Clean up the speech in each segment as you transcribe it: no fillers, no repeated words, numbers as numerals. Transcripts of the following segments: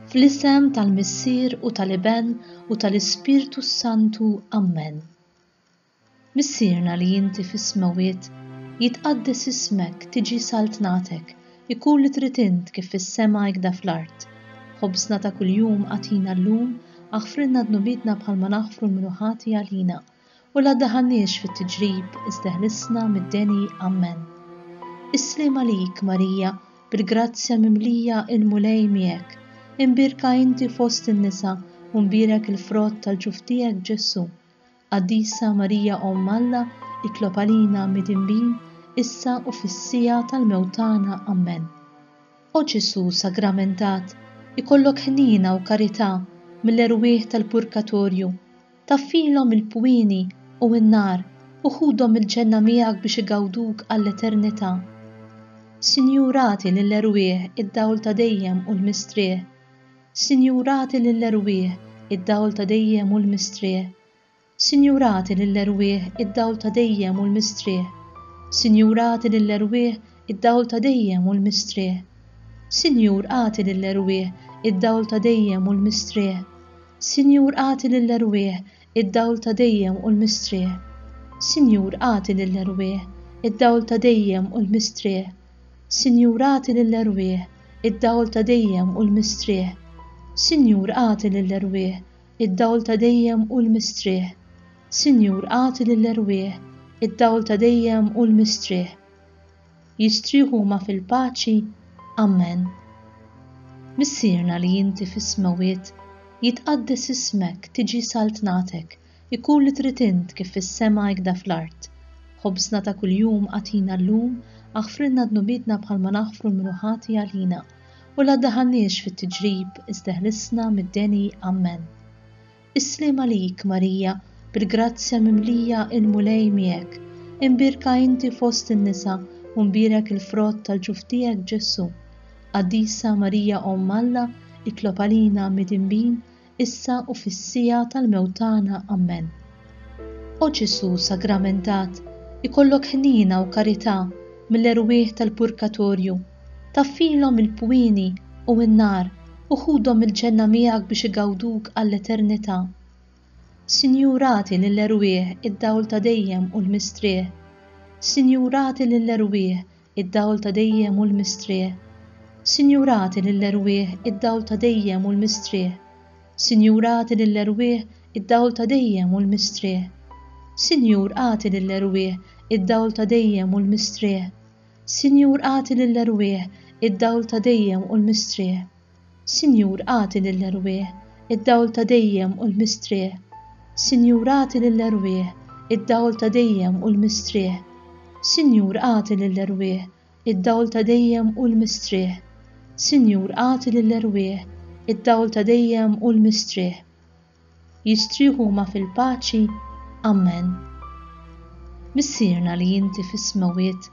Fl-isem tal-Missier u tal-Iben u tal-Ispirtu Santu. Amen. Missierna li inti fis-smawiet, jitqaddes ismek, tiġi saltnatek, ikun li trid int kif fis-sema jgħda fl-art. Ħobżna ta' kuljum għatina llum, aħfrilna dnubitna bħalma naħfru l-minuħati għalina, u la daħanniex fit-tiġrib, iżda ħlisna mid-deni. Amen. Islim għalik, Marija, bil-grazzja mimlija il-mulej miegħek, imbirka inti fost in-nisa u mbirek il-frott tal-ġuf tiegħek Ġesu. Qaddisa Marija Omm Alla, itlob għalina mid-inbin, issa u fis-sija tal-mewtana. Amen. O Ġesu sagramentat, ikollok ħnina u karità mill-erwieħ tal-purgatorju, taffilhom il-pwini u n-nar u ħudhom il-ġenna miegħek biex igawduk għall-eternità. Sinjurati lill-erwieħ id-dawl ta' dejjem u l-mistrieħ. Sinjurati lill-erwieħ id-dawl ta' dejjem u l-mistrieħ. Sinjurati lill-erwieħ id-dawl ta' dejjem u l-mistrieħ. Sinjurati lill-erwieħ id-dawl ta' dejjem u l-mistrieħ. Sinjurati lill-erwieħ id-dawl ta' dejjem u l-mistrieħ. Sinjurati lill-erwieħ id-dawl ta' dejjem u l-mistrieħ. Sinjurati lill-erwieħ id-dawl ta' dejjem u l-mistrieħ. Sinjurati lill-erwieħ id-dawl ta' dejjem u l-mistrieħ. Sinjurati lill-erwieħ id-dawl ta' dejjem u l-mistrieħ. Sinjurati lill-erwieħ id-dawl ta' dejjem u l-mistrieħ. Jistrieħu ma fil-paċi. Amen. Missierna li inti fis-smawiet, jitqaddes ismek, tiġi saltnatek, ikun li trid int kif fis-sema jgħda fl-art. Ħobżna ta' kuljum għatina llum, aħfrilna dnubitna bħalma naħfru l-minuħati għalina, u la daħanniex fit-tiġrib, iżda ħlisna mid-deni. Amen. Islim għalik, Marija, bil-grazzja mimlija il-mulej miegħek, imbirka inti fost in-nisa u mbirek il-frott tal-ġuf tiegħek Ġesu. Qaddisa Marija Omm Alla, itlob għalina mid-inbin, issa u fis-sija tal-mewtana. Amen. O Ġesu sagramentat, ikollok ħnina u karità mill-erwieħ tal-purgatorju, taffilhom il-pwini u n-nar u ħudhom il-ġenna miegħek biex igawduk għall-eternità. Sinjurati lill-erwieħ id-dawl ta' dejjem u l-mistrieħ. Sinjurati lill-erwieħ id-dawl ta' dejjem u l-mistrieħ. Sinjurati lill-erwieħ id-dawl ta' dejjem u l-mistrieħ. Sinjurati lill-erwieħ id-dawl ta' dejjem u l-mistrieħ. Sinjurati lill-erwieħ id-dawl ta' dejjem u l-mistrieħ. Sinjurati lill-erwieħ id-dawl ta' dejjem u l-mistrieħ. Sinjurati lill-erwieħ id-dawl ta' dejjem u l-mistrieħ. Sinjurati lill-erwieħ id-dawl ta' dejjem u l-mistrieħ. Sinjurati lill-erwieħ id-dawl ta' dejjem u l-mistrieħ. Sinjurati lill-erwieħ id-dawl ta' dejjem u l-mistrieħ. Jistrieħu ma fil-paċi. Amen. Missierna li inti fis-smawiet,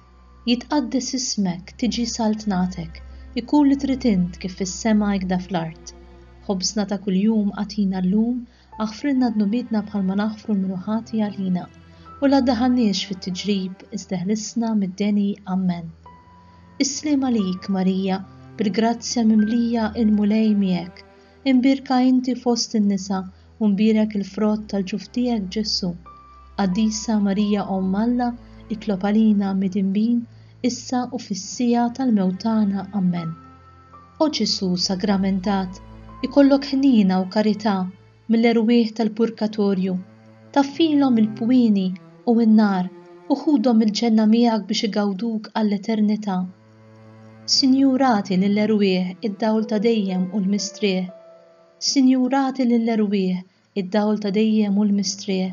jitqaddes ismek, tiġi saltnatek, ikun li trid int kif fis-sema jgħda fl-art. Ħobżna ta' kuljum għatina llum, aħfrilna dnubitna bħalma naħfru l-minuħati għalina, u la daħanniex fit-tiġrib, iżda ħlisna mid-deni. Amen. Islim għalik, Marija, bil-grazzja mimlija il-mulej miegħek, imbirka inti fost in-nisa u mbirek il-frott tal-ġuf tiegħek Ġesu. Qaddisa Marija Omm Alla, itlob għalina mid-inbin, issa u fis-sija tal-mewtana. Amen. O Ġesu sagramentat, ikollok ħnina u karità mill-erwieħ tal-purgatorju, taffilhom il-pwini u n-nar u ħudhom il-ġenna miegħek biex igawduk għall-eternità. Sinjurati lill-erwieħ id-dawl ta' dejjem u l-mistrieħ. Sinjurati lill-erwieħ id-dawl ta' dejjem u l-mistrieħ.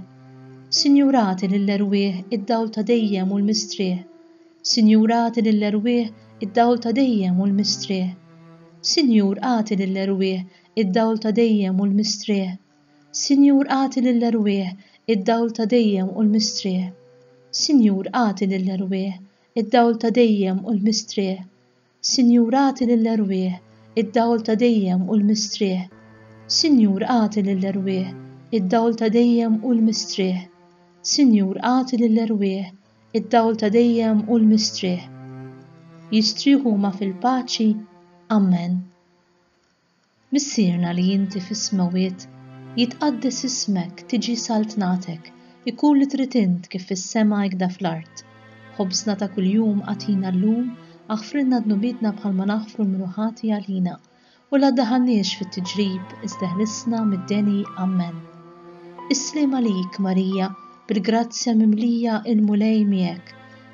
Sinjurati lill-erwieħ id-dawl ta' dejjem u l-mistrieħ. Sinjurati lill-erwieħ id-dawl ta' dejjem u l-mistrieħ. Sinjurati lill-erwieħ id-dawl ta' dejjem u l-mistrieħ. Sinjurati lill-erwieħ id-dawl ta' dejjem u l-mistrieħ. Sinjurati lill-erwieħ id-dawl ta' dejjem u l-mistrieħ. Sinjurati lill-erwieħ id-dawl ta' dejjem u l-mistrieħ. Sinjurati lill-erwieħ id-dawl ta' dejjem u l-mistrieħ. Sinjurati lill-erwieħ id-dawl ta' dejjem u l-mistrieħ. Jistrieħu ma fil-paċi. Amen. Missierna li inti fis-smawiet, jitqaddes ismek, tiġi saltnatek, ikun li trid int kif fis-sema hekk fl-art. Ħobżna ta' kuljum għatina llum, aħfrilna dnubietna bħalma naħfru l-minuħati għalina, u la ddaħħalniex fit-tiġrib iżda ħlisna mid-deni Amen. Islim għalik Marija, bil-grazzja mimlija il-mulej miegħek,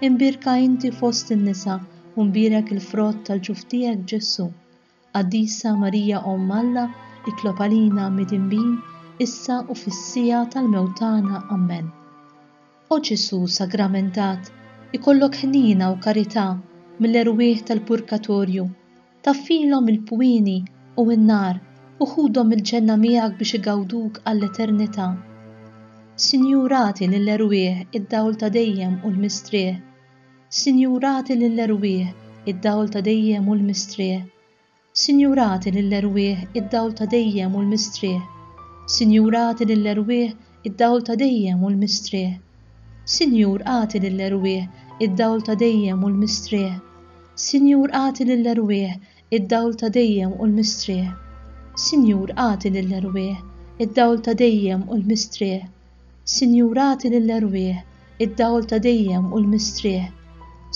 imbirka inti fost in-nisa u mbirek il-frott tal-ġuf tiegħek Ġesu. Qaddisa Marija Omm Alla, itlob għalina mid-inbin, issa u fis-sija tal-mewtana Amen. O Ġesu sagramentat, ikollok ħnina u karità mill-erwieħ tal-purgatorju, taffilhom il-pwini u n-nar u ħudhom il-ġenna miegħek biex igawduk għall-eternità. Sinjurati lill-erwieħ id-dawl ta' dejjem u l-mistrieħ. Sinjurati lill-erwieħ id-dawl ta' dejjem u l-mistrieħ. Sinjurati lill-erwieħ id-dawl ta' dejjem u l-mistrieħ. Sinjurati lill-erwieħ id-dawl ta' dejjem u l-mistrieħ. Sinjur għati lill-erwieħ id-dawl ta' dejjem u l-mistrieħ. Sinjur għati lill-erwieħ id-dawl ta' dejjem u l-mistrieħ. Sinjur għati lill-erwieħ id-dawl ta' dejjem u l-mistrieħ. Sinjurati lill-erwieħ id-dawl ta' dejjem u l-mistrieħ.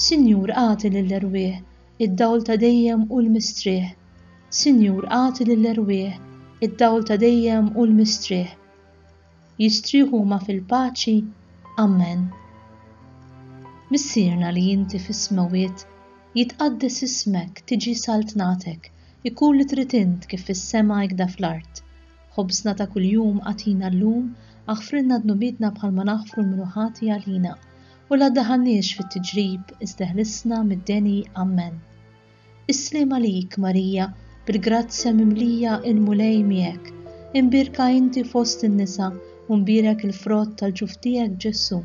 Sinjur għati lill-erwieħ id-dawl ta' dejjem u l-mistrieħ. Sinjur għati lill-erwieħ id-dawl ta' dejjem u l-mistrieħ. Jistrieħu ma fil-paċi. Amen. Missierna li inti fis-smawiet, jitqaddes ismek, tiġi saltnatek, ikun li trid int kif fis-sema hekk fl-art. Ħobżna ta' kuljum għatina llum, aħfrilna dnubietna bħalma naħfru l-minuħati għalina, u la ddaħħalniex fit-tiġrib iżda ħlisna mid-deni Amen. Islim għalik Marija, bil-grazzja mimlija il-mulej miegħek, imbirka inti fost in-nisa u mbirek il-frott tal-ġuf tiegħek Ġesu.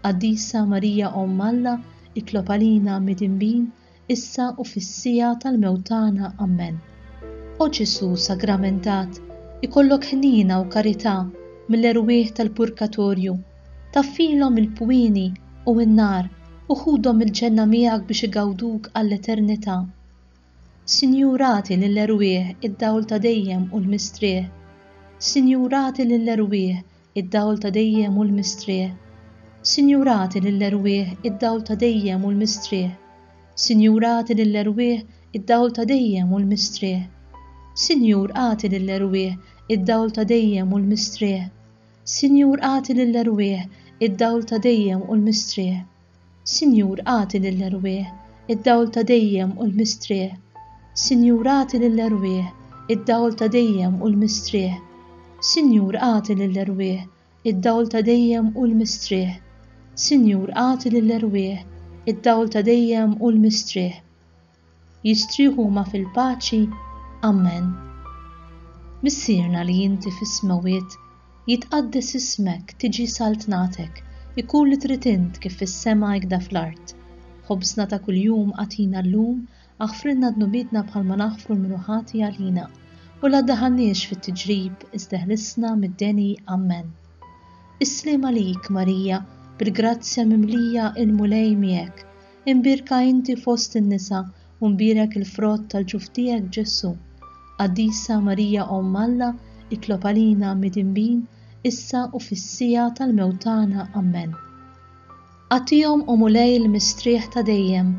Qaddisa Marija Omm Alla, itlob għalina mid-inbin, issa u fis-sija tal-mewtana Amen. O Ġesu sagramentat, ikollok ħnina u karità mill-erwieħ tal-purgatorju, taffilhom il-pwini u n-nar u ħudhom il-ġenna miegħek biex igawduk għall-eternità. Sinjurati lill-erwieħ id-dawl ta' dejjem u l-mistrieħ. Sinjurati lill-erwieħ id-dawl ta' dejjem u l-mistrieħ. Sinjurati lill-erwieħ id-dawl ta' dejjem u l-mistrieħ. Sinjurati lill-erwieħ id-dawl ta' dejjem u l-mistrieħ. Sinjur għati lill-erwieħ id-dawl ta' dejjem u l-mistrieħ. Sinjur għati lill-erwieħ id-dawl ta' dejjem u l-mistrieħ. Sinjur għati lill-erwieħ id-dawl ta' dejjem u l-mistrieħ. Sinjur għati lill-erwieħ id-dawl ta' dejjem u l-mistrieħ. Sinjur għati lill-erwieħ id-dawl ta' dejjem u l-mistrieħ. Sinjur għati lill-erwieħ id-dawl ta' dejjem u l-mistrieħ. Jistrieħu ma fil-paċi. Amen. Missierna li inti fis-smawiet, jitqaddes ismek, tiġi saltnatek, ikun li trid int kif fis-sema hekk fl-art. Ħobżna ta' kuljum għatina llum, aħfrilna dnubietna bħalma naħfru l-minuħati għalina, u la ddaħħalniex fit-tiġrib iżda ħlisna mid-deni Amen. Islim għalik Marija, bil-grazzja mimlija il-mulej miegħek, imbirka inti fost in-nisa u mbirek il-frott tal-ġuf tiegħek Ġesu. Qaddisa Marija Omm Alla, itlob għalina mid-inbin, issa u fis-sija tal-mewtana Amen. Għatihom u mulej il-mistrieħ ta' dejjem,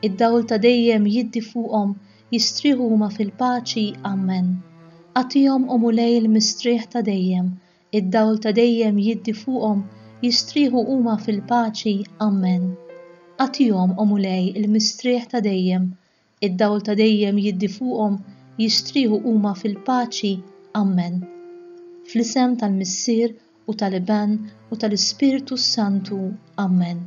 id-dawl ta' dejjem jiddi fuqhom, jistrieħu huma fil-paċi Amen. Għatihom u mulej il-mistrieħ ta' dejjem, id-dawl ta' dejjem jiddi fuqhom, jistrieħu huma fil-paċi Amen. Għatihom u mulej il-mistrieħ ta' dejjem, id-dawl ta' dejjem jiddi fuqhom, jistrieħu huma fil-paċi Amen. Fl-isem tal-Missier u tal-Iban u tal-Ispiritu Santu. Amen.